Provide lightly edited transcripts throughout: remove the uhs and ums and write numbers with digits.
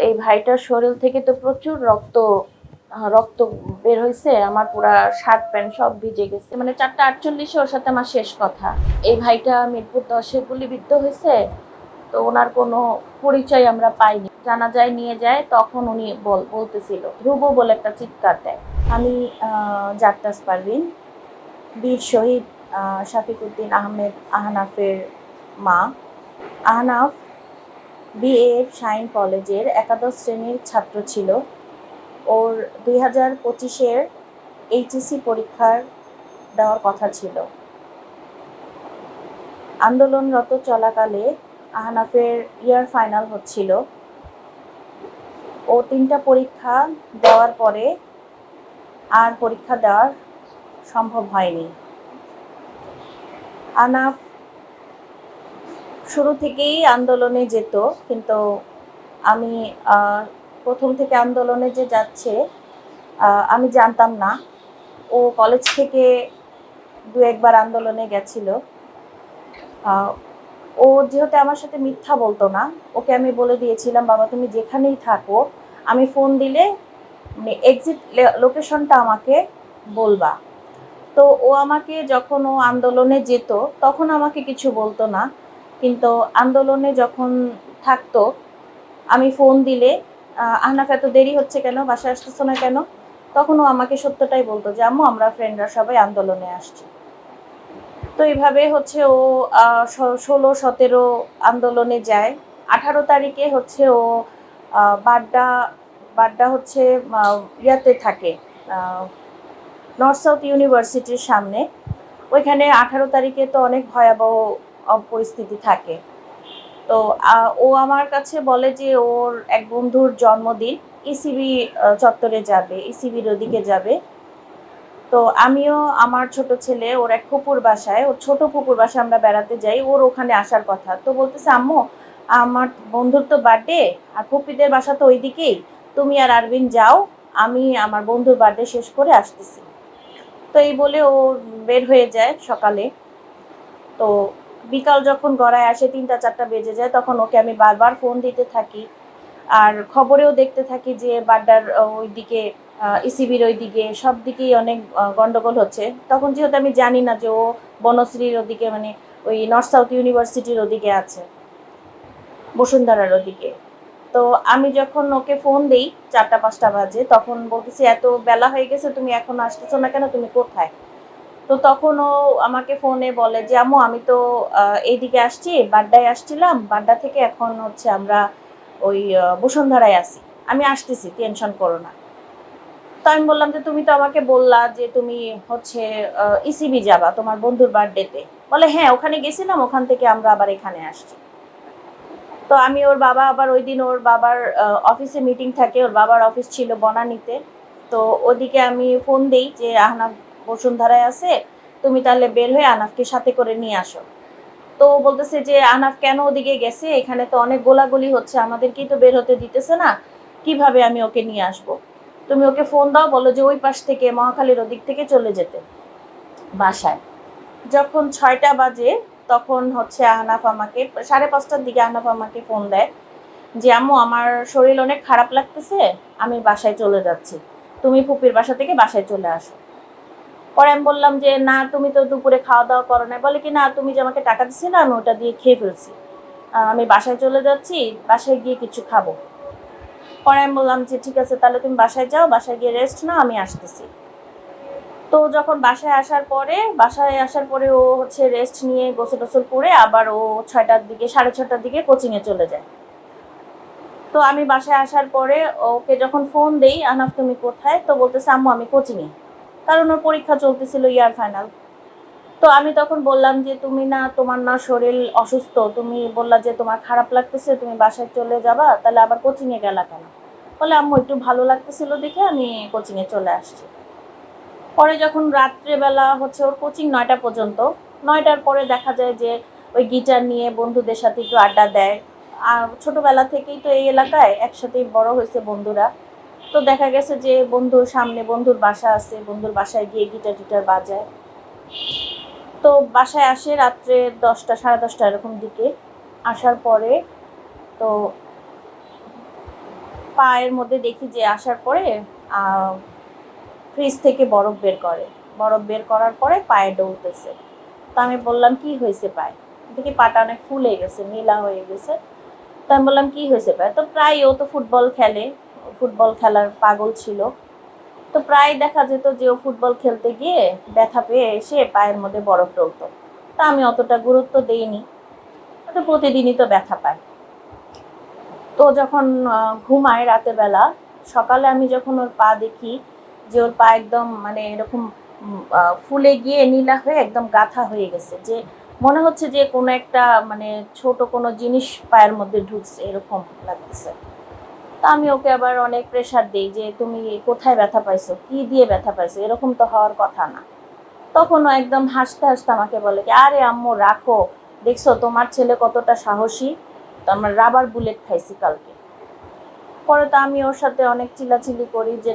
এই ভাইটার শরীর থেকে তো প্রচুর রক্ত রক্ত বের হয়েছে। আমার পুরা শার্ট প্যান্ট সব ভিজে গেছে। মানে 4:48 ওর সাথে আমার শেষ কথা। এই ভাইটা মিরপুর 10-এ গুলিবিদ্ধ হয়েছে। তো ওনার কোনো পরিচয় আমরা পাইনি। জানাজায় নিয়ে যায়, তখন উনি বলতেছিল ধ্রুব বলে একটা চিৎকার দেয়। আমি জাট্টাস পারভিন, বীর শহীদ শাফিকুদ্দিন আহমেদ আহনাফের মা। আহনাফ বিএএফ শাইন কলেজের একাদশ শ্রেণীর ছাত্র ছিল। ওর 2025-এর এইচএসসি পরীক্ষার দেওয়ার কথা ছিল। আন্দোলনরত চলাকালে আহনাফের ইয়ার ফাইনাল হচ্ছিল। ও 3টা পরীক্ষা দেওয়ার পরে আর পরীক্ষা দেওয়া সম্ভব হয়নি। আহনাফ শুরু থেকেই আন্দোলনে যেত, কিন্তু আমি প্রথম থেকে আন্দোলনে যে যাচ্ছে আমি জানতাম না। ও কলেজ থেকে 2-1বার আন্দোলনে গেছিল। ও যেহেতু আমার সাথে মিথ্যা বলতো না, ওকে আমি বলে দিয়েছিলাম, বাবা তুমি যেখানেই থাকো, আমি ফোন দিলে এক্সিট লোকেশনটা আমাকে বলবা। তো ও আমাকে যখন ও আন্দোলনে যেত তখন আমাকে কিছু বলতো না, কিন্তু আন্দোলনে যখন থাকতো আমি ফোন দিলে আহনাফ এত দেরি হচ্ছে কেন, বাসায় আসতেছো না কেন, তখন ও আমাকে সত্যটাই বলতো যে আম্মু আমরা ফ্রেন্ডরা সবাই আন্দোলনে আসছি। তো এইভাবে হচ্ছে ও 16-17 আন্দোলনে যায়। 18 তারিখে হচ্ছে ও বাড্ডা বাড্ডা হচ্ছে ইয়াতে থাকে, নর্থ সাউথ ইউনিভার্সিটির সামনে। ওইখানে 18 তারিখে তো অনেক ভয়াবহ পরিস্থিতি থাকে। তো ও আমার কাছে বলে যে ওর এক বন্ধুর জন্মদিন, ইসিবি চত্বরে যাবে, ইসিবির ওদিকে যাবে। তো আমিও আমার ছোট ছেলে ওর এক ফুপুর বাসায়, ওর ছোট ফুপুর বাসায় আমরা বেড়াতে যাই, ওর ওখানে আসার কথা। তো বলতেছে আম্মু আমার বন্ধুর তো বার্থডে, আর ফুপিদের বাসা তো ওইদিকেই, তুমি আর আরবিন যাও, আমি আমার বন্ধুর বার্থডে শেষ করে আসতেছি। তো এই বলে ও বের হয়ে যায় সকালে। তো বিকাল যখন গড়ায় আসে 3টা-4টা বেজে যায়, তখন ওকে আমি বারবার ফোন দিতে থাকি, আর খবরেও দেখতে থাকি যে বাড্ডার ওইদিকে ইসিবির ওইদিকে সব দিকেই অনেক গন্ডগোল হচ্ছে। তখন যেহেতু আমি জানি না যে ও বনশ্রীর ওদিকে, মানে ওই নর্থ সাউথ ইউনিভার্সিটির ওদিকে আছে, বসুন্ধরার ওদিকে। তো আমি যখন ওকে ফোন দিই 4টা-5টা বাজে, তখন বলতেছি এত বেলা হয়ে গেছে, তুমি এখন আসতেছো না কেন, তুমি কোথায়? তো তখন ও আমাকে ফোনে বলে যে আম্মু আমি তো এইদিকে আসছি, বাড্ডায় আসছিলাম, বাড্ডা থেকে এখন হচ্ছে আমরা ওই বসুন্ধরায় আসি, আমি আসতেছি, টেনশন করো না। তো আমি বললাম যে তুমি তো আমাকে বললা যে তুমি হচ্ছে ইসিবি যাবা তোমার বন্ধুর বার্থডেতে। বলে হ্যাঁ ওখানে গেছিলাম, ওখান থেকে আমরা আবার এখানে আসছি। তো আমি ওর বাবা আবার ওই দিন ওর বাবার অফিসে মিটিং থাকে, ওর বাবার অফিস ছিল বনানীতে। তো ওদিকে আমি ফোন দেই যে আহনাফ বসুন্ধরায় আছে, তুমি তাহলে বের হয়ে আহনাফকে সাথে করে নিয়ে আসো। তো বলতেছে যে আহনাফ কেন ওদিকে গেছে, এখানে তো অনেক গোলাগুলি হচ্ছে, আমাদেরকেই তো বের হতে দিতেছে না, কিভাবে আমি ওকে নিয়ে আসবো, তুমি ওকে ফোন দাও, বলো যে ওই পাশ থেকে মহাখালীর ওদিক থেকে চলে যেতে বাসায়। যখন 6টা বাজে তখন হচ্ছে আহনাফ আমাকে 5:30টার দিকে আহনাফ আমাকে ফোন দেয় যে আম্মু আমার শরীর অনেক খারাপ লাগতেছে, আমি বাসায় চলে যাচ্ছি, তুমি ফুপির বাসা থেকে বাসায় চলে আসো। পরে আমি বললাম যে না তুমি তো দুপুরে খাওয়া দাওয়া করো না। বলে কি না তুমি যে আমাকে টাকা দিছিলে আমি ওটা দিয়ে খেয়ে ফেলছি, আমি বাসায় চলে যাচ্ছি, বাসায় গিয়ে কিছু খাবো। পরে আমি বললাম যে ঠিক আছে তাহলে তুমি বাসায় যাও, বাসায় গিয়ে রেস্ট নাও, আমি আসতেছি। তো যখন বাসায় আসার পরে ও হচ্ছে রেস্ট নিয়ে গোসল টোসল করে আবার ও 6টার দিকে 6:30টার দিকে কোচিংয়ে চলে যায়। তো আমি বাসায় আসার পরে ওকে যখন ফোন দেই আহনাফ তুমি কোথায়, তো বলতেছে আম্মু আমি কোচিংয়ে, কারণ ওর পরীক্ষা চলতেছিল ইয়ার ফাইনাল। তো আমি তখন বললাম যে তুমি না, তোমার না শরীর অসুস্থ, তুমি বললা যে তোমার খারাপ লাগতেছে, তুমি বাসায় চলে যাবা, তাহলে আবার কোচিংয়ে গেলা কেন? বলে আম্মু একটু ভালো লাগতেছিল দেখে আমি কোচিংয়ে চলে আসছি। পরে যখন রাত্রেবেলা হচ্ছে ওর কোচিং 9টা পর্যন্ত, 9টার পরে দেখা যায় যে ওই গিটার নিয়ে বন্ধুদের সাথে একটু আড্ডা দেয়। আর ছোটোবেলা থেকেই তো এই এলাকায় একসাথেই বড় হয়েছে বন্ধুরা। তো দেখা গেছে যে বন্ধুর সামনে বন্ধুর বাসা আছে, বন্ধুর বাসায় গিয়ে গিটার টিটার বাজায়। তো বাসায় আসে রাত্রে 10টা 10:30 এরকম দিকে। আসার পরে তো পায়ের মধ্যে দেখি যে আসার পরে ফ্রিজ থেকে বরফ বের করার পরে পায়ে ডলতেছে। তো আমি বললাম কি হয়েছে পায়ে, দেখি পাটা অনেক ফুলে গেছে, নীলা হয়ে গেছে। তো আমি বললাম কি হয়েছে পায়ে, তো প্রায় ও তো ফুটবল খেলে, ফুটবল খেলার পাগল ছিল। তো প্রায় দেখা যেত যে ও ফুটবল খেলতে গিয়ে ব্যথা পেয়ে এসে পায়ের মধ্যে বরফ ডলতো। তা আমি অতটা গুরুত্ব দেইনি, তো প্রতিদিনই তো ব্যথা পায়। তো যখন ঘুমায় রাতের বেলা, সকালে আমি যখন ওর পা দেখি যে ওর পা একদম মানে এরকম ফুলে গিয়ে নীলা হয়ে একদম গাঁথা হয়ে গেছে, যে মনে হচ্ছে যে কোনো একটা মানে ছোট কোনো জিনিস পায়ের মধ্যে ঢুকছে এরকম লাগতেছে। তা আমি ওকে আবার অনেক প্রেশার দিই যে তুমি কোথায় ব্যথা পাইছো, কি দিয়ে ব্যথা পাইছো, এরকম তো হওয়ার কথা না। তখনও একদম হাসতে হাসতে আমাকে বলে কি আরে আম্মু রাখো, দেখছো তোমার ছেলে কতটা সাহসী, তো আমরা রাবার বুলেট খাইছি কালকে। পরে তো আমি ওর সাথে অনেক চিল্লাচিল্লি করি যে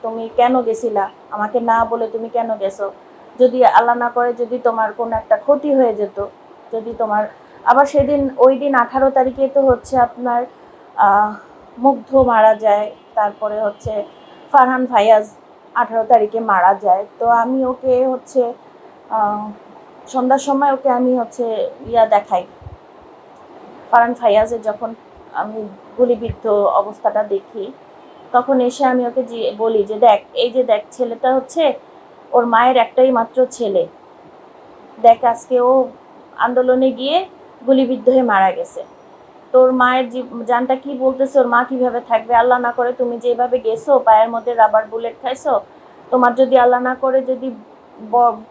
তুমি কেন গেছিলা, আমাকে না বলে তুমি কেন গেছো, যদি আল্লাহ না করে যদি তোমার কোনো একটা ক্ষতি হয়ে যেত, যদি তোমার আবার সেদিন ওই দিন 18 তারিখে তো হচ্ছে আপনার মুগ্ধ মারা যায়, তারপরে হচ্ছে ফারহান ফায়াজ 18 তারিখে মারা যায়। তো আমি ওকে হচ্ছে সন্ধ্যার সময় ওকে আমি হচ্ছে দেখাই, ফারহান ফায়াজের যখন আমি গুলিবিদ্ধ অবস্থাটা দেখি, তখন এসে আমি ওকে বলি যে দেখ এই যে দেখ ছেলেটা হচ্ছে ওর মায়ের একটাই মাত্র ছেলে, দেখ আজকে ও আন্দোলনে গিয়ে গুলিবিদ্ধ হয়ে মারা গেছে, তোর মায়ের জানটা কি বলতেছে, ওর মা কিভাবে থাকবে, আল্লাহ না করে তুমি যেভাবে গেছো পায়ের মধ্যে রাবার বুলেট খাইছো, তোমার যদি আল্লাহ না করে যদি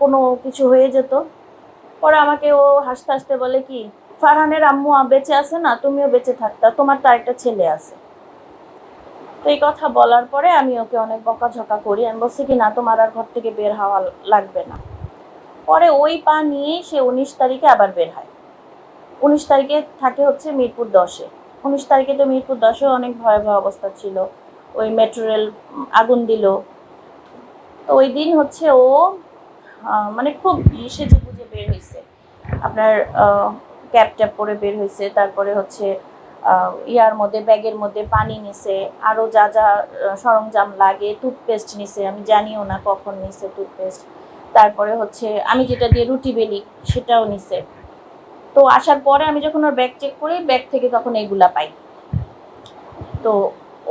কোনো কিছু হয়ে যেত। পরে আমাকে ও হাসতে হাসতে বলে কি ফারহানের আম্মু বেঁচে আছে না, তুমিও বেঁচে থাকতা, তোমার তো আরেকটা ছেলে আছে। তো এই কথা বলার পরে আমি ওকে অনেক বকাঝকা করি, আমি বলছি কি না তোমার আর ঘর থেকে বের হওয়া লাগবে না। পরে ওই পা নিয়েই সে 19 তারিখে আবার বের হয়। 19 তারিখে থাকে হচ্ছে মিরপুর 10-এ। 19 তারিখে তো মিরপুর 10-এ অনেক ভয়াবহ অবস্থা ছিল, ওই মেট্রো রেল আগুন দিল। তো ওই দিন হচ্ছে ও মানে খুব সেজে বুঝে বের হয়েছে, আপনার ক্যাপ ট্যাপ পরে বের হয়েছে, তারপরে হচ্ছে ইয়ার মধ্যে ব্যাগের মধ্যে পানি নিছে, আরও যা যা সরঞ্জাম লাগে, টুথপেস্ট নিছে, আমি জানিও না কখন নিছে টুথপেস্ট, তারপরে হচ্ছে আমি যেটা দিয়ে রুটি বেলি সেটাও নিছে। তো আসার পরে আমি যখন ওর ব্যাগ চেক করি, ব্যাগ থেকে তখন এগুলা পাই। তো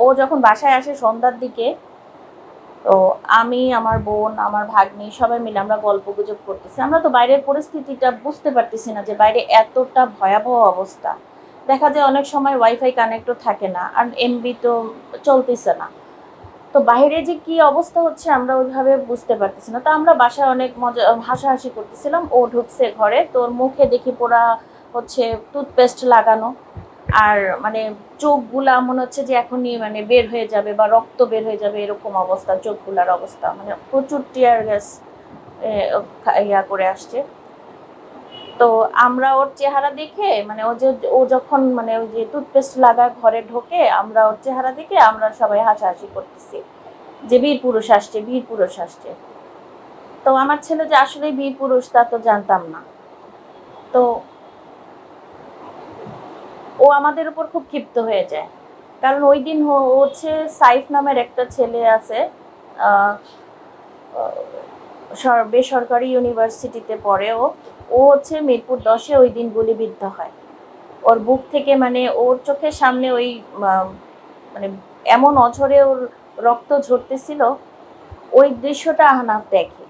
ও যখন বাসায় আসে সন্ধ্যার দিকে, তো আমি আমার বোন আমার ভাগ্নি সবাই মিলে আমরা গল্প গুজব করতেছি, আমরা তো বাইরের পরিস্থিতিটা বুঝতে পারতেছি না যে বাইরে এতটা ভয়াবহ অবস্থা। দেখা যায় অনেক সময় ওয়াইফাই কানেক্টও থাকে না, আর এমবি তো চলতেছে না। তো বাইরে যে কি অবস্থা হচ্ছে আমরা ওইভাবে বুঝতে পারতেছি না। তো আমরা বাসায় অনেক মজা হাসাহাসি করতেছিলাম, ও ঢুকছে ঘরে, তোর মুখে দেখি পুরা হচ্ছে টুথপেস্ট লাগানো, আর মানে চোখগুলা মনে হচ্ছে যে এখনই মানে বের হয়ে যাবে বা রক্ত বের হয়ে যাবে এরকম অবস্থা, চোখগুলার অবস্থা মানে প্রচুর টিয়ার গ্যাস ইয়া করে আসছে। তো আমরা ওর চেহারা দেখে মানে ও যখন মানে ওই যে টুথপেস্ট লাগা ঘরে ঢোকে, আমরা ওর চেহারা দেখে আমরা সবাই হাসাহাসি করতেছি যে বীর পুরুষ আসছে, বীর পুরুষ আসছে। তো আমার ছেলে যে আসলে বীর পুরুষ তা তো জানতাম না। তো ও আমাদের উপর খুব ক্ষিপ্ত হয়ে যায়, কারণ ওই দিন হচ্ছে সাইফ নামের একটা ছেলে আছে, বেসরকারি ইউনিভার্সিটিতে পড়ে, ও হচ্ছে মিরপুর 10-এ ওই দিন গুলিবিদ্ধ হয়। ওর বুক থেকে মানে ওর চোখের সামনে ওই মানে এমন অঝরে ওর রক্ত ঝরতেছিল, ওই দৃশ্যটা আহনাফ দেখে।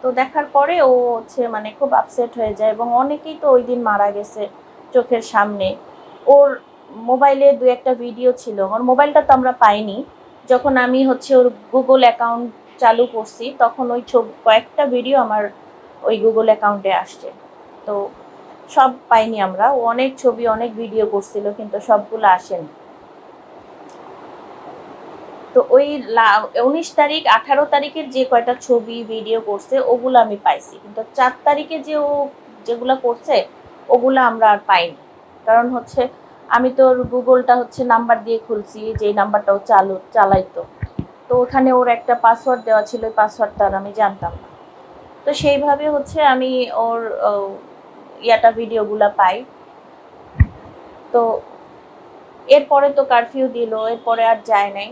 তো দেখার পরে ও হচ্ছে মানে খুব আপসেট হয়ে যায়, এবং অনেকেই তো ওই দিন মারা গেছে চোখের সামনে। ওর মোবাইলে 2-একটা ভিডিও ছিল, ওর মোবাইলটা তো আমরা পাইনি, যখন আমি হচ্ছে ওর গুগল অ্যাকাউন্ট চালু করছি তখন ওই কয়েকটা ভিডিও আমার ওই গুগল অ্যাকাউন্টে আসছে। তো সব পাইনি আমরা, ও অনেক ছবি অনেক ভিডিও করছিল কিন্তু সবগুলো আসেনি। তো ওই 19 তারিখ 18 তারিখের যে কয়টা ছবি ভিডিও করছে ওগুলো আমি পাইছি, কিন্তু 4 তারিখে যে ও যেগুলো করছে ওগুলো আমরা আর পাইনি। কারণ হচ্ছে আমি তো গুগলটা হচ্ছে নাম্বার দিয়ে খুলছি, যে নাম্বারটাও চালাইতো, তো ওখানে ওর একটা পাসওয়ার্ড দেওয়া ছিল, ওই পাসওয়ার্ডটা আমি জানতাম না। তো সেইভাবে হচ্ছে আমি ওর ভিডিওগুলো পাই। তো এরপরে তো কারফিউ দিল, এরপরে আর যায় নাই।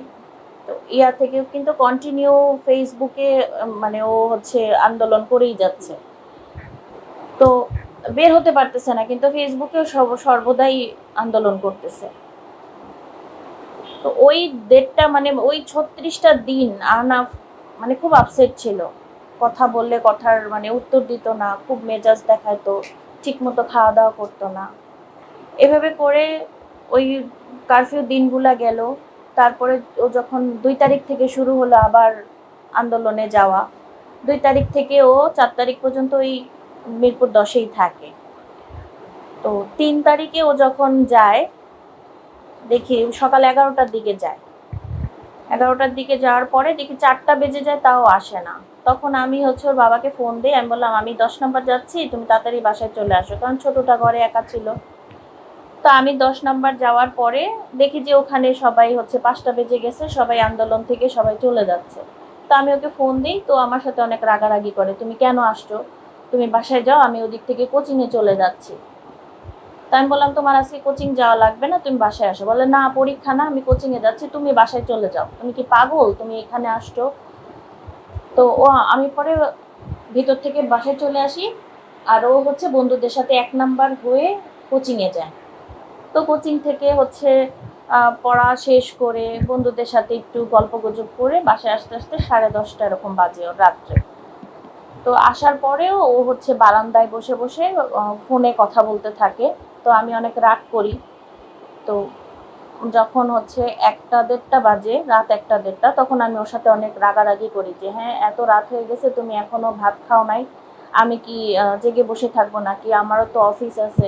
তো ইয়া থেকেও কিন্তু কন্টিনিউ ফেসবুকে মানে ও হচ্ছে আন্দোলন করেই যাচ্ছে। তো বের হতে পারতেছে না, কিন্তু ফেসবুকেও সর্বদাই আন্দোলন করতেছে। তো ওই ডেটটা মানে ওই 36টা দিন আহনাফ মানে খুব আপসেট ছিল। কথা বললে কথার মানে উত্তর দিত না, খুব মেজাজ দেখাতো, ঠিক মতো খাওয়া দাওয়া করতো না। এভাবে করে ওই কারফিউ দিনগুলা গেল। তারপরে ও যখন 2 তারিখ থেকে শুরু হলো আবার আন্দোলনে যাওয়া, 2 তারিখ থেকে ও 4 তারিখ পর্যন্ত ওই মিরপুর 10-এই থাকে। তো 3 তারিখে ও যখন যায়, দেখি সকাল 11টার দিকে যায়। 11টার দিকে যাওয়ার পরে দেখি 4টা বেজে যায়, তাও আসে না। তখন আমি হচ্ছে ওর বাবাকে ফোন দিই, আমি বললাম আমি 10 নম্বর যাচ্ছি, তুমি তাড়াতাড়ি বাসায় চলে আসো, কারণ ছোটটা ঘরে একা ছিল। তো আমি 10 নম্বর যাওয়ার পরে দেখি যে ওখানে সবাই হচ্ছে 5টা বেজে গেছে, সবাই আন্দোলন থেকে সবাই চলে যাচ্ছে। তো আমি ওকে ফোন দিই, তো আমার সাথে অনেক রাগারাগি করে, তুমি কেন আসছো, তুমি বাসায় যাও, আমি ওদিক থেকে কোচিংয়ে চলে যাচ্ছি। তো আমি বললাম তোমার আজকে কোচিং যাওয়া লাগবে না, তুমি বাসায় আসো। বলে না, পরীক্ষা না, আমি কোচিংয়ে যাচ্ছি, তুমি বাসায় চলে যাও, তুমি কি পাগল, তুমি এখানে আসছো। তো ও আমি পরে ভিতর থেকে বাসায় চলে আসি, আর ও হচ্ছে বন্ধুদের সাথে 1 নাম্বার হয়ে কোচিংয়ে যায়। তো কোচিং থেকে হচ্ছে পড়া শেষ করে বন্ধুদের সাথে একটু গল্প গুজব করে বাসায় আসতে আসতে 10:30 এরকম বাজে ওর রাত্রে। তো আসার পরেও ও হচ্ছে বারান্দায় বসে বসে ফোনে কথা বলতে থাকে। তো আমি অনেক রাগ করি। তো যখন হচ্ছে 1টা 1:30 বাজে, রাত 1টা 1:30, তখন আমি ওর সাথে অনেক রাগারাগি করি যে হ্যাঁ এত রাত হয়ে গেছে, তুমি এখনো ভাত খাও নাই, আমি কি জেগে বসে থাকবো নাকি, আমারও তো অফিস আছে।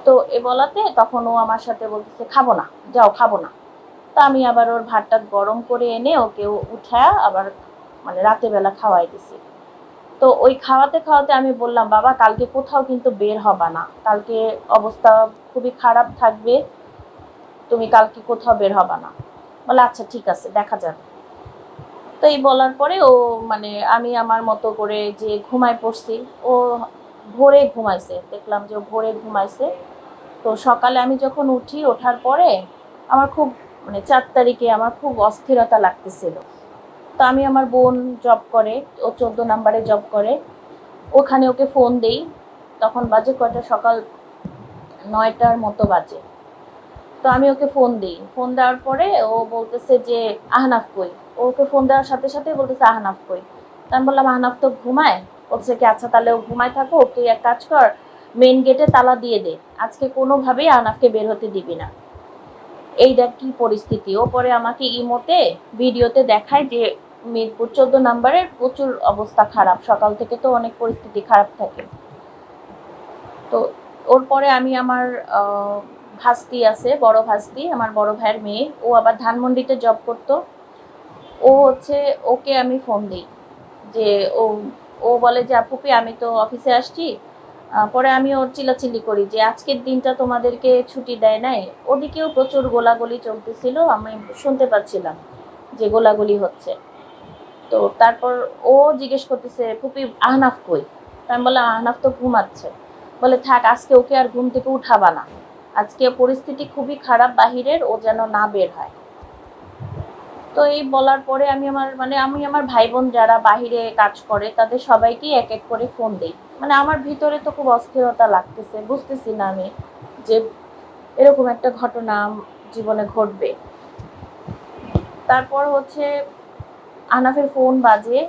তো এ বলাতে তখন ও আমার সাথে বলতেছে খাবো না, যাও খাবো না। তা আমি আবার ওর ভাতটা গরম করে এনে ওকে উঠায়া আবার মানে রাতের বেলা খাওয়াই দিছি। তো ওই খাওয়াতে খাওয়াতে আমি বললাম বাবা কালকে কোথাও কিন্তু বের হবা না, কালকে অবস্থা খুবই খারাপ থাকবে, তুমি কালকে কোথাও বের হবা না। বলে আচ্ছা ঠিক আছে, দেখা যাবে। তো এই বলার পরে ও মানে আমি আমার মতো করে যে ঘুমায় পড়ছি, ও ভোরে ঘুমাইছে, দেখলাম যে ও ভোরে ঘুমাইছে। তো সকালে আমি যখন উঠি, ওঠার পরে আমার খুব মানে 4 তারিখে আমার খুব অস্থিরতা লাগতেছিল। তো আমি আমার বোন জব করে, ও 14 নাম্বারে জব করে, ওখানে ওকে ফোন দেই। তখন বাজে কয়টা, সকাল 9টার মতো বাজে। তো আমি ওকে ফোন দিই, ফোন দেওয়ার পরে ও বলতেছে যে আহনাফ কই। ওকে ফোন দেওয়ার সাথে সাথে বলতেছে আহনাফ কই। তো আমি বললাম আহনাফ তো ঘুমায়। বলছে কি আচ্ছা তাহলে ও ঘুমায় থাকো, তুই এক কাজ কর, মেন গেটে তালা দিয়ে দে, আজকে কোনোভাবেই আহনাফকে বের হতে দিবি না। এই দেখ কি পরিস্থিতি। ও পরে আমাকে ইমোতে ভিডিওতে দেখায় যে মিরপুর 14 নাম্বারের প্রচুর অবস্থা খারাপ, সকাল থেকে তো অনেক পরিস্থিতি খারাপ থাকে। তো ওর পরে আমি আমার ভাস্তি আছে, বড় ভাস্তি, আমার বড় ভাইয়ের মেয়ে, ও আবার ধানমন্ডিতে জব করতো। ও হচ্ছে ওকে আমি ফোন দিই যে ও ও বলে যে আপুপি আমি তো অফিসে আসছি। পরে আমি ওর চিল্লাচিল্লি করি যে আজকের দিনটা তোমাদেরকে ছুটি দেয় নাই। ওদিকেও প্রচুর গোলাগুলি চলতেছিল, আমি শুনতে পাচ্ছিলাম যে গোলাগুলি হচ্ছে। তো তারপর ও জিজ্ঞেস করতেছে ফুপি আহনাফ কই। আমি বললাম আহনাফ তো ঘুমাচ্ছে। বলে থাক আজকে ওকে আর ঘুম থেকে উঠাবা না, আজকে পরিস্থিতি খুবই খারাপ বাহিরের, ও যেন না বের হয়। তো এই বলার পরে আমি আমার ভাই বোন যারা বাহিরে কাজ করে তাদের সবাইকেই এক এক করে ফোন দিই। মানে আমার ভিতরে তো খুব অস্থিরতা লাগতেছে, বুঝতেছি না আমি যে এরকম একটা ঘটনা জীবনে ঘটবে। তারপর হচ্ছে আহনাফের ফোন বাজে,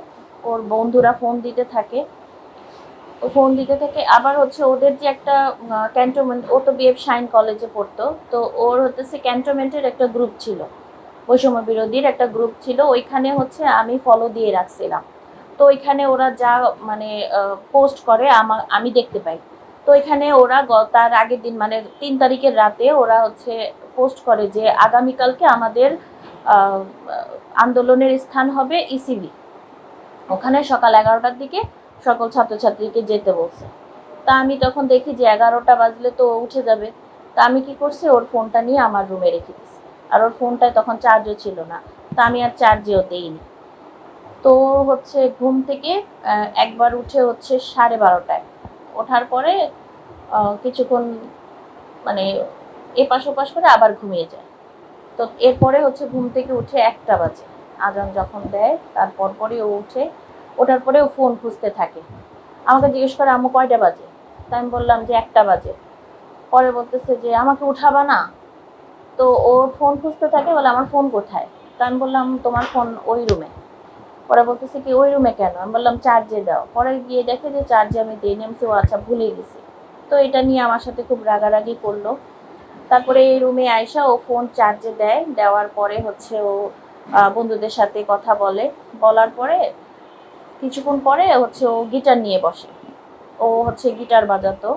ওর বন্ধুরা ফোন দিতে থাকে, ও ফোন দিতে থাকে। আবার হচ্ছে ওদের যে একটা ক্যান্টনমেন্ট, ও তো বিএফ শাইন কলেজে পড়তো, তো ওর হচ্ছে ক্যান্টনমেন্টের একটা গ্রুপ ছিল, বৈষম্য বিরোধীর একটা গ্রুপ ছিল, ওইখানে হচ্ছে আমি ফলো দিয়ে রাখছিলাম। তো ওইখানে ওরা যা মানে পোস্ট করে আমি দেখতে পাই। তো ওইখানে ওরা তার আগের দিন মানে 3 তারিখের রাতে ওরা হচ্ছে পোস্ট করে যে আগামীকালকে আমাদের আন্দোলনের স্থান হবে ইসিবি, ওখানে সকাল 11টার দিকে সকল ছাত্রছাত্রীকে যেতে বলছে। তা আমি তখন দেখি যে 11টা বাজলে তো উঠে যাবে। তা আমি কি করছি, ওর ফোনটা নিয়ে আমার রুমে রেখে দিছি। আর ওর ফোনটায় তখন চার্জও ছিল না, তা আমি আর চার্জেও দেইনি। তো হচ্ছে ঘুম থেকে একবার উঠে হচ্ছে 12:30টায়, ওঠার পরে কিছুক্ষণ মানে এপাশ ওপাশ করে আবার ঘুমিয়ে যায়। তো এরপরে হচ্ছে ঘুম থেকে উঠে 1টা বাজে, আজান যখন দেয় তারপর পরই ও উঠে, ওঠার পরে ও ফোন খুঁজতে থাকে। আমাকে জিজ্ঞেস করে আম্মু কয়টা বাজে, তা আমি বললাম যে 1টা বাজে। পরে বলতেছে যে আমাকে উঠাবা না। তো ও ফোন খুঁজতে থাকে, বলে আমার ফোন কোথায়। তা আমি বললাম তোমার ফোন ওই রুমে। পরে বলতেছে কি ওই রুমে কেন, আমি বললাম চার্জে দাও। পরে গিয়ে দেখে যে চার্জে আমি দিই নেমছে, ও আচ্ছা ভুলে গেছি। তো এটা নিয়ে আমার সাথে খুব রাগারাগি করলো। তারপরে এই রুমে আয়সা ও ফোন চার্জে দেয়, দেওয়ার পরে হচ্ছে ও বন্ধুদের সাথে কথা বলে। বলার পরে কিছুক্ষণ পরে হচ্ছে ও গিটার নিয়ে বসে। ও হচ্ছে গিটার বাজাতো,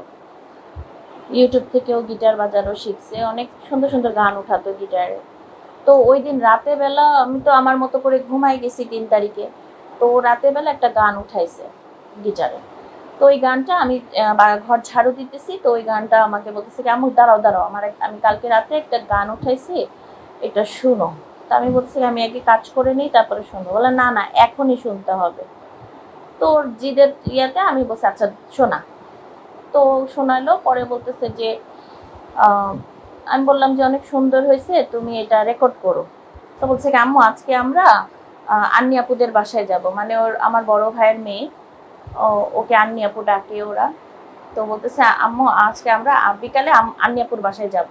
ইউটিউব থেকেও গিটার বাজানো শিখছে, অনেক সুন্দর সুন্দর গান উঠাতো গিটারে। তো ওই দিন রাতে বেলা আমি তো আমার মতো করে ঘুমাই গেছি 3 তারিখে। তো রাতে বেলা একটা গান উঠাইছে গিটারে। তো ওই গানটা আমি ঘর ঝাড়ু দিতেছি, তো ওই গানটা আমাকে বলতেছে কি আম্মু দাঁড়াও দাঁড়াও, আমি কালকে রাতে একটা গান উঠাইছি, এটা শুনো। তো আমি বলছি আমি আগে কাজ করে নিই তারপরে শুনবো। বলে না না এখনই শুনতে হবে। তো ওর জিদের ইয়াতে আমি বলছি আচ্ছা শোনা। তো শোনালো, পরে বলতেছে যে আহ, আমি বললাম যে অনেক সুন্দর হয়েছে, তুমি এটা রেকর্ড করো। তো বলছে কি আম্মু আজকে আমরা আন্নি আপুদের বাসায় যাব, মানে ওর আমার বড় ভাইয়ের মেয়ে, ওকে আন্নি আপু ডাকে ওরা। তো বলতেছে আম্মু আজকে আমরা বিকালে আন্নি আপুর বাসায় যাব,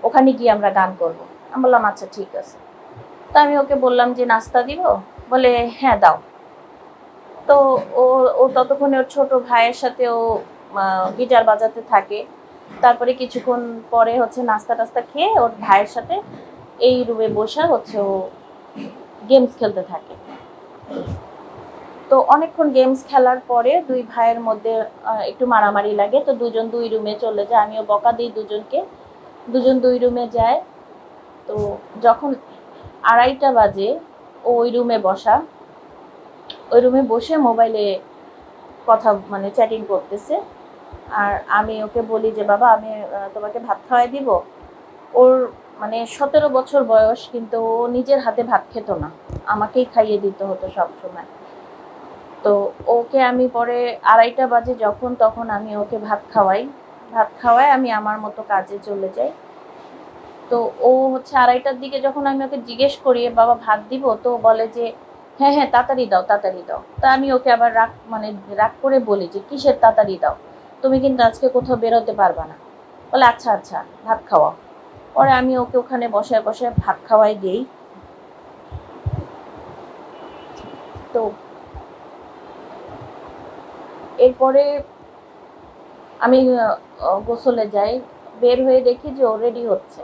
ওখানে গিয়ে আমরা গান করব। আমি বললাম আচ্ছা ঠিক আছে। তো আমি ওকে বললাম যে নাস্তা দিব, বলে হ্যাঁ দাও। তো ও ও ততক্ষণে ওর ছোট ভাইয়ের সাথে ও গিটার বাজাতে থাকে। তারপরে কিছুক্ষণ পরে হচ্ছে নাস্তা টাস্তা খেয়ে ওর ভাইয়ের সাথে এই রুমে বসে হচ্ছে ও গেমস খেলতে থাকে। তো অনেকক্ষণ গেমস খেলার পরে দুই ভাইয়ের মধ্যে একটু মারামারি লাগে, তো দুজন দুই রুমে চলে যায়, আমিও বকা দিই দুজনকে। দুজন দুই রুমে যায়। তো যখন 2:30 বাজে ও ওই রুমে বসা, ওই রুমে বসে মোবাইলে কথা মানে চ্যাটিং করতেছে। আর আমি ওকে বলি যে বাবা আমি তোমাকে ভাত খাওয়াই দিব। ওর মানে 17 বছর বয়স, কিন্তু ও নিজের হাতে ভাত খেত না, আমাকেই খাইয়ে দিতে হতো সব সময়। তো ওকে আমি পরে 2:30 বাজে যখন, তখন আমি ওকে ভাত খাওয়াই। ভাত খাওয়াই আমি আমার মতো কাজে চলে যাই। তো ও হচ্ছে 2:30টার দিকে যখন আমি ওকে জিজ্ঞেস করি বাবা ভাত দিব, তো বলে যে হ্যাঁ হ্যাঁ তাড়াতাড়ি দাও তাড়াতাড়ি দাও। তা আমি ওকে আবার রাগ করে বলি যে কিসের তাড়াতাড়ি দাও, তুমি কিন্তু আজকে কোথাও বেরোতে পারবা না। বলে আচ্ছা আচ্ছা ভাত খাওয়াও। পরে আমি ওকে ওখানে বসায় বসায় ভাত খাওয়াই দিই। তো এরপরে আমি গোসলে যাই, বের হয়ে দেখি যে ও রেডি হচ্ছে।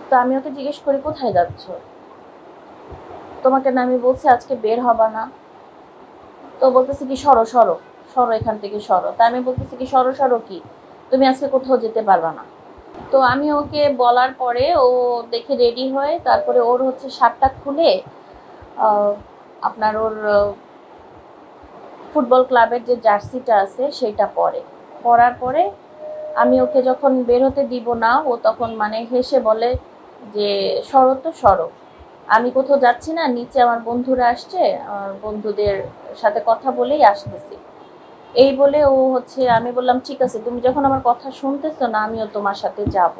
তো আমি ওকে জিজ্ঞেস করি কোথায় যাচ্ছ, তোমাকে না আমি বলছি আজকে বের হবা না। তো বলতেছে কি সরো সরো, সরো এখান থেকে সরো। তা আমি বলতেছি কি সরো সরো কি, তুমি আজকে কোথাও যেতে পারবা না। তো আমি ওকে বলার পরে ও দেখে রেডি হয়, তারপরে ওর হচ্ছে শার্টটা খুলে আহ, আপনার ওর ফুটবল ক্লাবের যে জার্সিটা আছে সেটা পরে। পরার পরে আমি ওকে যখন বের হতে দিব না, ও তখন মানে হেসে বলে যে সরো তো সরো, আমি কোথাও যাচ্ছি না, নিচে আমার বন্ধুরা আসছে, আমার বন্ধুদের সাথে কথা বলেই আসতেছি। এই বলে ও হচ্ছে, আমি বললাম ঠিক আছে তুমি যখন আমার কথা শুনতেছো না আমিও তোমার সাথে যাব।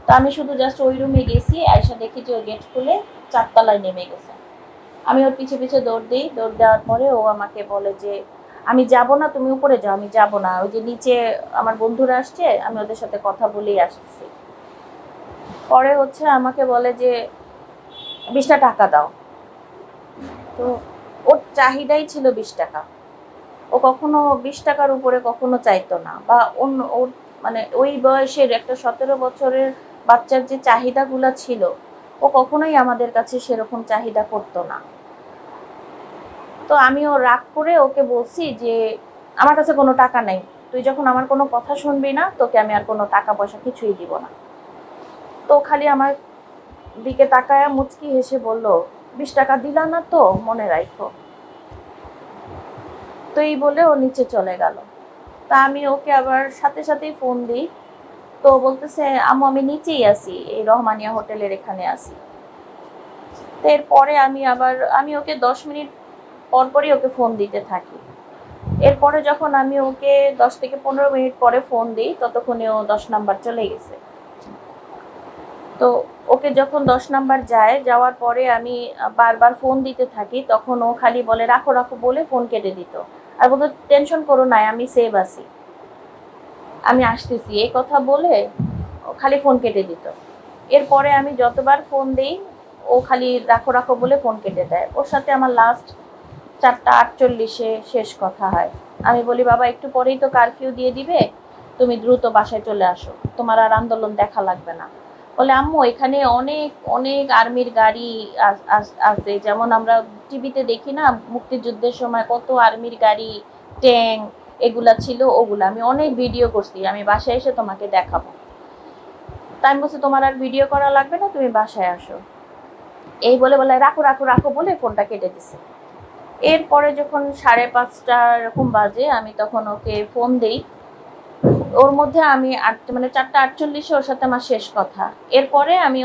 তো আমি শুধু জাস্ট ওই রুমে গেছি, আয়সা দেখি যে ও গেট খুলে 4তলায় নেমে গেছে। আমি ওর পিছে পিছে দৌড় দিই, দৌড় দেওয়ার পরে ও আমাকে বলে যে আমি যাব না, তুমি উপরে যাও, আমি যাব না, ওই যে নিচে আমার বন্ধুরা আসছে আমি ওদের সাথে কথা বলেই আসতেছি। পরে হচ্ছে আমাকে বলে যে 20টা টাকা দাও। তো ওর চাহিদাই ছিল 20 টাকা। ও কখনো 20 টাকার উপরে কখনো চাইতো না, বা অন্য ওর মানে ওই বয়সের একটা 17 বছরের বাচ্চার যে চাহিদাগুলো ছিল ও কখনোই আমাদের কাছে সেরকম চাহিদা করতো না। তো আমিও রাগ করে ওকে বলছি যে আমার কাছে কোনো টাকা নেই, তুই যখন আমার কোনো কথা শুনবি না তোকে আমি আর কোনো টাকা পয়সা কিছুই দিব না। তো খালি আমার দিকে তাকায়া মুচকি হেসে বলল 20 টাকা দিলা না তো, মনে রাখো। তো এই বলে ও নিচে চলে গেল। তা আমি ওকে আবার সাথে সাথেই ফোন দিই। তো বলতেছে আম্মু আমি নিচেই আছি, এই রহমানিয়া হোটেলের এখানে আছি। তো এরপরে আমি ওকে 10 মিনিট পর পরই ওকে ফোন দিতে থাকি। এরপরে যখন আমি ওকে 10 থেকে 15 মিনিট পরে ফোন দিই, ততক্ষণে ও 10 নাম্বার চলে গেছে। তো ওকে যখন 10 নাম্বার যায়, যাওয়ার পরে আমি বারবার ফোন দিতে থাকি, তখন ও খালি বলে রাখো রাখো বলে ফোন কেটে দিত। আর বলতো টেনশন করো না, আমি সেভ আছি, আমি আসতেছি, এই কথা বলে খালি ফোন কেটে দিত। এরপরে আমি যতবার ফোন দিই ও খালি রাখো রাখো বলে ফোন কেটে দেয়। ওর সাথে আমার লাস্ট 4:48 শেষ কথা হয়। আমি বলি বাবা একটু পরেই তো কারফিউ দিয়ে দিবে, তুমি দ্রুত বাসায় চলে আসো, তোমার আর আন্দোলন দেখা লাগবে না। বলে আম্মু এখানে অনেক অনেক আর্মির গাড়ি আছে, যেমন আমরা টিভিতে দেখি না মুক্তিযুদ্ধের সময় কত আর্মির গাড়ি, ট্যাঙ্ক, এগুলা ছিল, ওগুলা আমি অনেক ভিডিও করছি, আমি বাসায় এসে তোমাকে দেখাবো। তাই আমি বলছি তোমার আর ভিডিও করা লাগবে না, তুমি বাসায় আসো। এই বলে বলে রাখো রাখো রাখো বলে ফোনটা কেটে দিছে। এরপরে যখন 5:30 এরকম বাজে, আমি তখন ওকে ফোন দিই। ওর মধ্যে আমি মানে 4:48 ওর সাথে আমার শেষ কথা। এরপরে আমি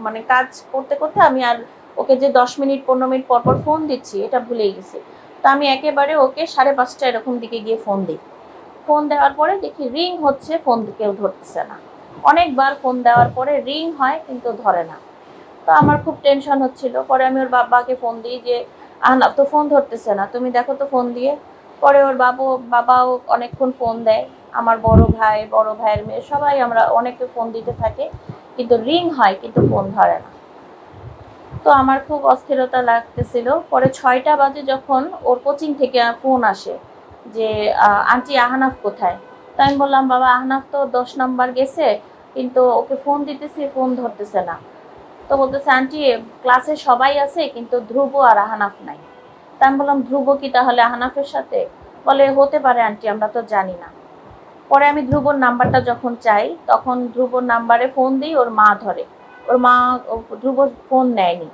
মানে কাজ করতে করতে আমি আর ওকে যে 10 মিনিট 15 মিনিট পর পর ফোন দিচ্ছি এটা ভুলেই গেছি। তো আমি একেবারে ওকে 5:30 এরকম দিকে গিয়ে ফোন দিই। ফোন দেওয়ার পরে দেখি রিং হচ্ছে, ফোন কেউ ধরতেছে না। অনেকবার ফোন দেওয়ার পরে রিং হয় কিন্তু ধরে না। তো আমার খুব টেনশন হচ্ছিল। পরে আমি ওর বাবাকে ফোন দিই যে আহনাফ তো ফোন ধরতেছে না, তুমি দেখো তো ফোন দিয়ে। পরে ওর বাবাও অনেকক্ষণ ফোন দেয়, আমার বড় ভাই, বড় ভাইয়ের মেয়ে, সবাই আমরা অনেকে ফোন দিতে থাকে, কিন্তু রিং হয় কিন্তু ফোন ধরে না। তো আমার খুব অস্থিরতা লাগতেছিল। পরে 6টা বাজে যখন ওর কোচিং থেকে ফোন আসে যে আন্টি আহনাফ কোথায়। তো আমি বললাম বাবা আহনাফ তো 10 নাম্বার গেছে, কিন্তু ওকে ফোন দিতেছি ফোন ধরতেছে না। তো বলতেছে আন্টি ক্লাসে সবাই আছে কিন্তু ধ্রুব আর আহনাফ নাই। তা আমি বললাম ধ্রুব কি তাহলে আহনাফের সাথে? বলে হতে পারে আন্টি, আমরা তো জানি না। পরে আমি ধ্রুবর নাম্বারটা যখন চাই তখন ধ্রুবর নাম্বারে ফোন দিই, ওর মা ধরে। ওর মা ধ্রুবর ফোন নেয়নি।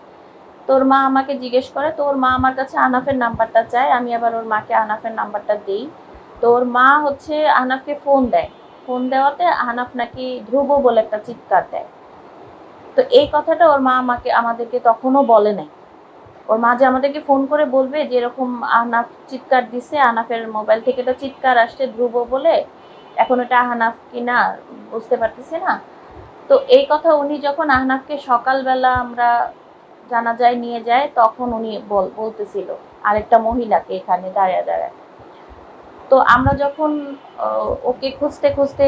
তোর মা আমাকে জিজ্ঞেস করে, তো ওর মা আমার কাছে আহনাফের নাম্বারটা চায়, আমি আবার ওর মাকে আহনাফের নাম্বারটা দিই। তো ওর মা হচ্ছে আহনাফকে ফোন দেয়। ফোন দেওয়াতে আহনাফ নাকি ধ্রুব বলে একটা চিৎকার দেয়। তো এই কথাটা ওর মা আমাদেরকে তখনও বলে নাই। ওর মা যে আমাদেরকে ফোন করে বলবে যে এরকম আহনাফ চিৎকার দিছে, আহনাফের মোবাইল থেকে একটা চিৎকার আসছে ধ্রুব বলে, এখন এটা আহনাফ কিনা বুঝতে পারতেছি না। তো এই কথা উনি যখন আহনাফকে সকালবেলা আমরা জানাজায় নিয়ে যায়, তখন উনি বলতেছিল আরেকটা মহিলাকে এখানে দাঁড়ায় দাঁড়ায়। তো আমরা যখন ওকে খুঁজতে খুঁজতে,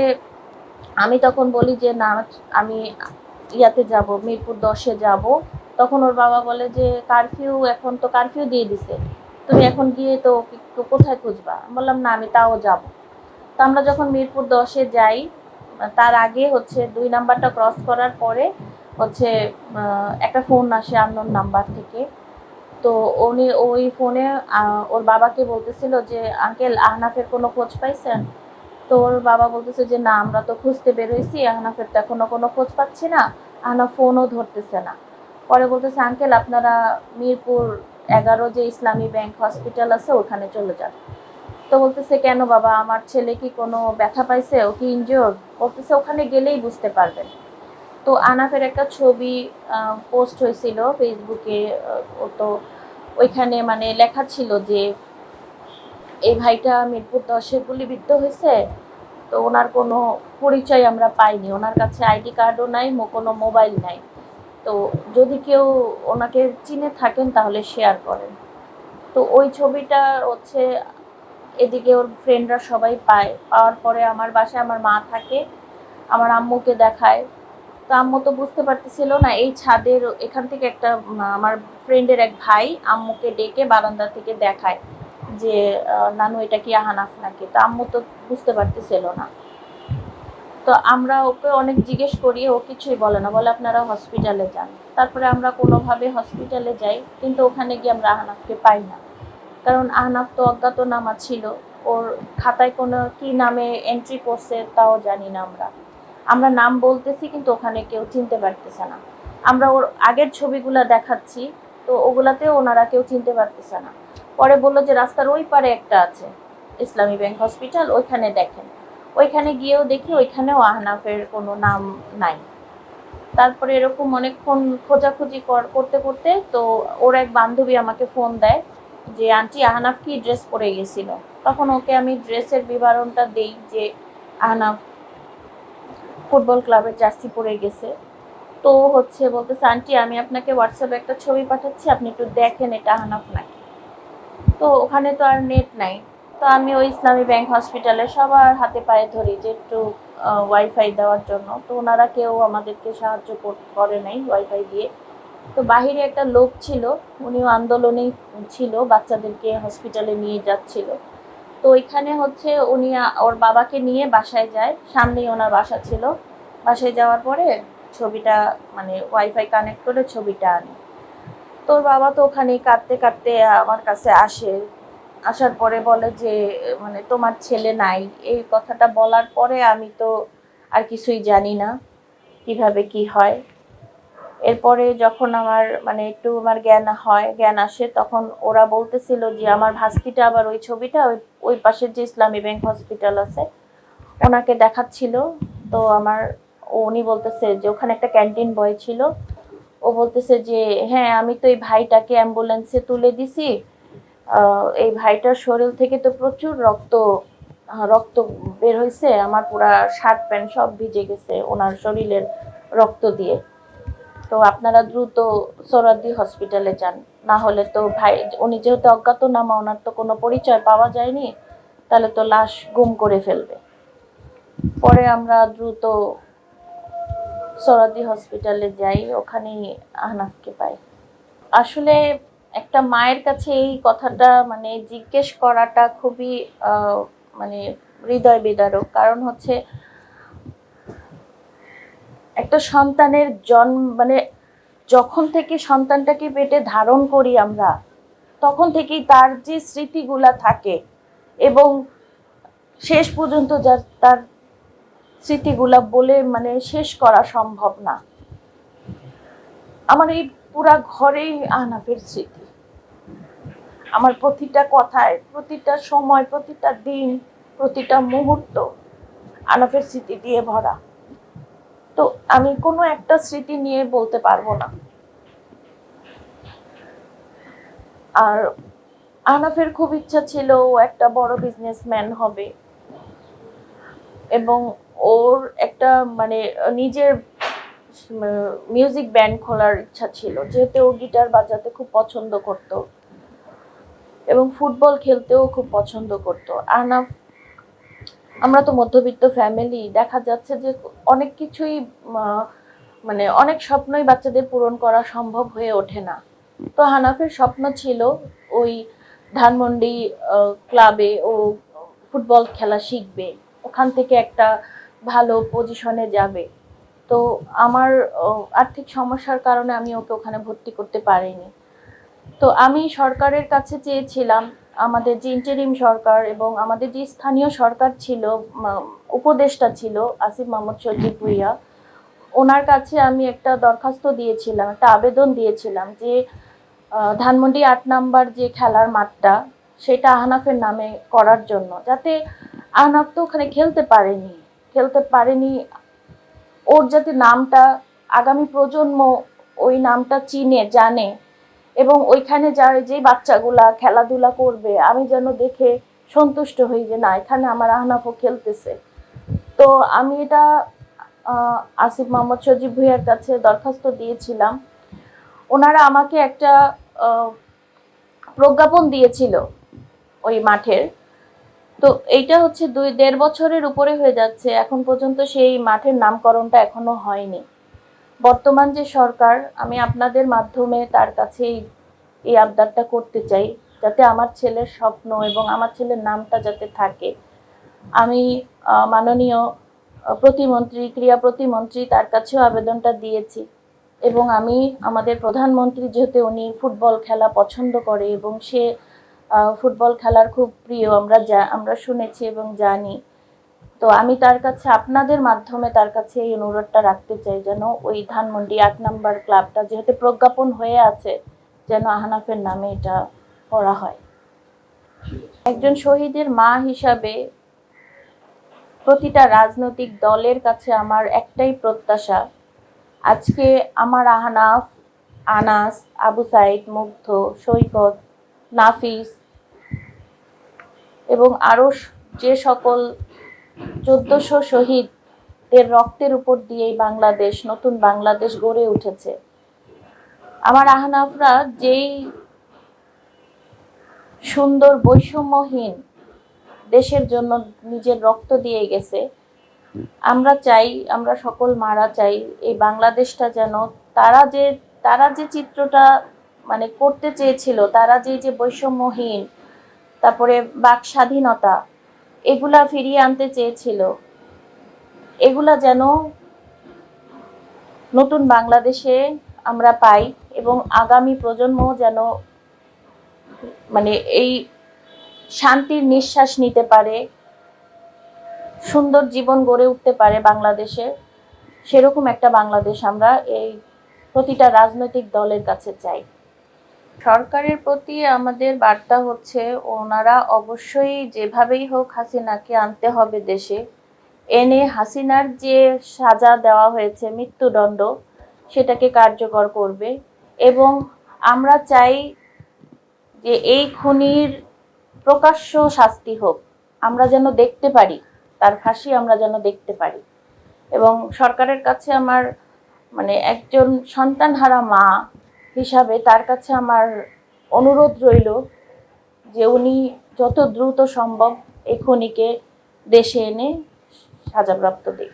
আমি তখন বলি যে না আমি ইয়াতে যাব, মিরপুর 10-এ যাব। তখন ওর বাবা বলে যে কারফিউ, এখন তো কারফিউ দিয়ে দিছে, তুমি এখন গিয়ে তো কোথায় খুঁজবা। বললাম না আমি তাও যাব। তো আমরা যখন মিরপুর 10-এ যাই, তার আগে হচ্ছে 2 নাম্বারটা ক্রস করার পরে হচ্ছে একটা ফোন আসে আননোন নাম্বার থেকে। তো উনি ওই ফোনে ওর বাবাকে বলতেছিল যে আঙ্কেল আহনাফের কোনো খোঁজ পাইছেন? তো ওর বাবা বলতেছে যে না আমরা তো খুঁজতে বেরোইছি, আহনাফের তো এখনো কোনো খোঁজ পাচ্ছি না, আহনাফ ফোনও ধরতেছে না। পরে বলতেছে আঙ্কেল আপনারা মিরপুর 11 যে ইসলামী ব্যাংক হসপিটাল আছে ওখানে চলে যান। তো বলতেছে কেন বাবা, আমার ছেলে কি কোনো ব্যথা পাইছে, ও কি ইনজিওর্ড? বলতেছে ওখানে গেলেই বুঝতে পারবেন। তো আহনাফের একটা ছবি পোস্ট হয়েছিল ফেসবুকে। ও তো ওইখানে মানে লেখা ছিল যে এই ভাইটা মিরপুর 10-এ গুলিবিদ্ধ হয়েছে। তো ওনার কোনো পরিচয় আমরা পাইনি, ওনার কাছে আইডি কার্ডও নাই, কোনো মোবাইল নাই। তো যদি কেউ ওনাকে চিনে থাকেন তাহলে শেয়ার করেন। তো ওই ছবিটা হচ্ছে এদিকে ওর ফ্রেন্ডরা সবাই পায়, পাওয়ার পরে আমার বাসায় আমার মা থাকে, আমার আম্মুকে দেখায়। তো আম্মু তো বুঝতে পারতেছিল না, এই ছাদের এখান থেকে একটা আমার ফ্রেন্ডের এক ভাই আম্মুকে ডেকে বারান্দা থেকে দেখায় যে নানু এটা কি আহনাফ নাকি। তো আম্মু তো বুঝতে পারতেছিল না। তো আমরা ওকে অনেক জিজ্ঞেস করি, ও কিছুই বলে না, বলে আপনারা হসপিটালে যান। তারপরে আমরা কোনোভাবে হসপিটালে যাই, কিন্তু ওখানে গিয়ে আমরা আহনাফকে পাই না। কারণ আহনাফ তো অজ্ঞাতনামা ছিল, ওর খাতায় কোনো কি নামে এন্ট্রি করছে তাও জানি না আমরা। আমরা নাম বলতেছি কিন্তু ওখানে কেউ চিনতে পারতেছে না। আমরা ওর আগের ছবিগুলো দেখাচ্ছি, তো ওগুলাতেও ওনারা কেউ চিনতে পারতেছে না। পরে বললো যে রাস্তার ওই পারে একটা আছে ইসলামী ব্যাংক হসপিটাল, ওইখানে দেখেন। ওইখানে গিয়েও দেখি ওইখানেও আহনাফের কোনো নাম নাই। তারপরে এরকম অনেকক্ষণ খোঁজাখুঁজি করতে করতে তো ওর এক বান্ধবী আমাকে ফোন দেয় যে আন্টি আহনাফ কি ড্রেস পরে গেছিল। তখন ওকে আমি ড্রেসের বিবরণটা দেই যে আহনাফ ফুটবল ক্লাবের জার্সি পরে গেছে। তো হচ্ছে বলতেছে আন্টি আমি আপনাকে হোয়াটসঅ্যাপে একটা ছবি পাঠাচ্ছি, আপনি একটু দেখেন এটা আহনাফ নাকি। তো ওখানে তো আর নেট নাই। তো আমি ওই ইসলামী ব্যাংক হসপিটালে সবার হাতে পায়ে ধরি যে একটু ওয়াইফাই দেওয়ার জন্য। তো ওনারা কেউ আমাদেরকে সাহায্য করে নাই ওয়াইফাই দিয়ে। তো বাহিরে একটা লোক ছিল, উনিও আন্দোলনেই ছিল, বাচ্চাদেরকে হসপিটালে নিয়ে যাচ্ছিল। তো ওইখানে হচ্ছে উনি ওর বাবাকে নিয়ে বাসায় যায়, সামনেই ওনার বাসা ছিল। বাসায় যাওয়ার পরে ছবিটা মানে ওয়াইফাই কানেক্ট করে ছবিটা আনে। তোর বাবা তো ওখানেই কাঁদতে কাঁদতে আমার কাছে আসে। আসার পরে বলে যে মানে তোমার ছেলে নাই। এই কথাটা বলার পরে আমি তো আর কিছুই জানি না কিভাবে কি হয়। এরপরে যখন আমার মানে একটু আমার জ্ঞান আসে, তখন ওরা বলতেছিল যে আমার ভাস্তিটা আবার ওই ছবিটা ওই ওই পাশের যে ইসলামী ব্যাংক হসপিটাল আছে ওনাকে দেখাচ্ছিল। তো উনি বলতেছে যে ওখানে একটা ক্যান্টিন বয় ছিল। ও বলতেছে যে হ্যাঁ আমি তো এই ভাইটাকে অ্যাম্বুলেন্সে তুলে দিছি, এই ভাইটার শরীর থেকে তো প্রচুর রক্ত বের হয়েছে, আমার পুরা শার্ট প্যান্ট সব ভিজে গেছে ওনার শরীরের রক্ত দিয়ে। তো আপনারা দ্রুত সোহরাওয়ার্দী হসপিটালে যান, না হলে তো ভাই উনি যেহেতু অজ্ঞাতনামা ওনার তো কোনো পরিচয় পাওয়া যায়নি, তাহলে তো লাশ গুম করে ফেলবে। পরে আমরা দ্রুত সোহরাওয়ার্দী হসপিটালে যাই, ওখানেই আহনাফকে পাই। আসলে একটা মায়ের কাছে এই কথাটা মানে জিজ্ঞেস করাটা খুবই মানে হৃদয় বিদারক। কারণ হচ্ছে একটা সন্তানের জন্ম মানে যখন থেকে সন্তানটাকে পেটে ধারণ করি আমরা, তখন থেকেই তার যে স্মৃতিগুলা থাকে এবং শেষ পর্যন্ত তার স্মৃতিগুলা বলে মানে শেষ করা সম্ভব না। আমার এই পুরা ঘরেই আহনাফের স্মৃতি। আমার প্রতিটা কথায়, প্রতিটা সময়, প্রতিটা দিন, প্রতিটা মুহূর্ত আহনাফের স্মৃতি দিয়ে ভরা। তো আমি কোনো একটা স্মৃতি নিয়ে বলতে পারবো না। আর আহনাফের খুব ইচ্ছা ছিল ও একটা বড় বিজনেসম্যান হবে এবং ওর একটা মানে নিজের মিউজিক ব্যান্ড খোলার ইচ্ছা ছিল, যেহেতু ও গিটার বাজাতে খুব পছন্দ করত এবং ফুটবল খেলতেও খুব পছন্দ করত। আহনাফ, আমরা তো মধ্যবিত্ত ফ্যামিলি, দেখা যাচ্ছে যে অনেক কিছুই মানে অনেক স্বপ্নই বাচ্চাদের পূরণ করা সম্ভব হয়ে ওঠে না। তো হানাফের স্বপ্ন ছিল ওই ধানমন্ডি ক্লাবে ও ফুটবল খেলা শিখবে, ওখান থেকে একটা ভালো পজিশনে যাবে। তো আমার আর্থিক সমস্যার কারণে আমি ওকে ওখানে ভর্তি করতে পারিনি। তো আমি সরকারের কাছে চেয়েছিলাম, আমাদের যে ইন্টারিম সরকার এবং আমাদের যে স্থানীয় সরকার ছিল, উপদেষ্টা ছিল আসিফ মোহাম্মদ সজীব ভুইয়া, ওনার কাছে আমি একটা দরখাস্ত দিয়েছিলাম, একটা আবেদন দিয়েছিলাম যে ধানমন্ডি ৮ নাম্বার যে খেলার মাঠটা সেটা আহনাফের নামে করার জন্য, যাতে আহনাফ তো ওখানে খেলতে পারেনি, ওর যাতে নামটা আগামী প্রজন্ম ওই নামটা চিনে জানে এবং ওইখানে যে বাচ্চাগুলা খেলাধুলা করবে আমি যেন দেখে সন্তুষ্ট হই যে না এখানে আমার আহনাফও খেলতেছে। তো আমি এটা আসিফ মোহাম্মদ সজীব ভুইয়ার কাছে দরখাস্ত দিয়েছিলাম। ওনারা আমাকে একটা প্রজ্ঞাপন দিয়েছিল ওই মাঠের। তো এইটা হচ্ছে 2-1.5 বছরের উপরে হয়ে যাচ্ছে, এখন পর্যন্ত সেই মাঠের নামকরণটা এখনো হয়নি। বর্তমান যে সরকার, আমি আপনাদের মাধ্যমে তার কাছে এই আবদারটা করতে চাই যাতে আমার ছেলের স্বপ্ন এবং আমার ছেলের নামটা যাতে থাকে। আমি মাননীয় ক্রীড়া প্রতিমন্ত্রী তার কাছেও আবেদনটা দিয়েছি এবং আমি আমাদের প্রধানমন্ত্রী, যেহেতু উনি ফুটবল খেলা পছন্দ করে এবং সে ফুটবল খেলার খুব প্রিয়, আমরা শুনেছি এবং জানি। তো আমি তার কাছে আপনাদের মাধ্যমে তার কাছে এই অনুরোধটা রাখতে চাই যেন ওই ধানমন্ডি ৮ নাম্বার ক্লাবটা যেহেতু প্রজ্ঞাপন হয়ে আছে যেন আহনাফের নামে এটা করা হয়। একজন শহীদের মা হিসাবে প্রতিটা রাজনৈতিক দলের কাছে আমার একটাই প্রত্যাশা, আজকে আমার আহনাফ, আনাস, আবু সাইদ, মুগ্ধ, সৈকত নাফিস এবং আরও যে সকল 1400 শহীদদের রক্তের উপর দিয়েই বাংলাদেশ, নতুন বাংলাদেশ গড়ে উঠেছে। আমার আহনাফরা যেই সুন্দর বৈষম্যহীন দেশের জন্য নিজের রক্ত দিয়ে গেছে, আমরা চাই, আমরা সকল মারা চাই এই বাংলাদেশটা যেন তারা যে চিত্রটা মানে করতে চেয়েছিল, তারা যে বৈষম্যহীন, তারপরে বাক স্বাধীনতা, এগুলা ফিরিয়ে আনতে চেয়েছিল, এগুলা যেন নতুন বাংলাদেশে আমরা পাই এবং আগামী প্রজন্ম যেন মানে এই শান্তির নিঃশ্বাস নিতে পারে, সুন্দর জীবন গড়ে উঠতে পারে বাংলাদেশে। সেরকম একটা বাংলাদেশ আমরা এই প্রতিটা রাজনৈতিক দলের কাছে চাই। সরকারের প্রতি আমাদের বার্তা হচ্ছে, ওনারা অবশ্যই যেভাবেই হোক হাসিনাকে আনতে হবে দেশে, এনে হাসিনার যে সাজা দেওয়া হয়েছে মৃত্যুদণ্ড, সেটাকে কার্যকর করবে। এবং আমরা চাই যে এই খুনির প্রকাশ্য শাস্তি হোক, আমরা যেন দেখতে পারি, তার ফাঁসি আমরা যেন দেখতে পারি। এবং সরকারের কাছে আমার মানে একজন সন্তানহারা মা হিসাবে তার কাছে আমার অনুরোধ রইল যে উনি যত দ্রুত সম্ভব এই খুনিকে দেশে এনে সাজাপ্রাপ্ত দিক।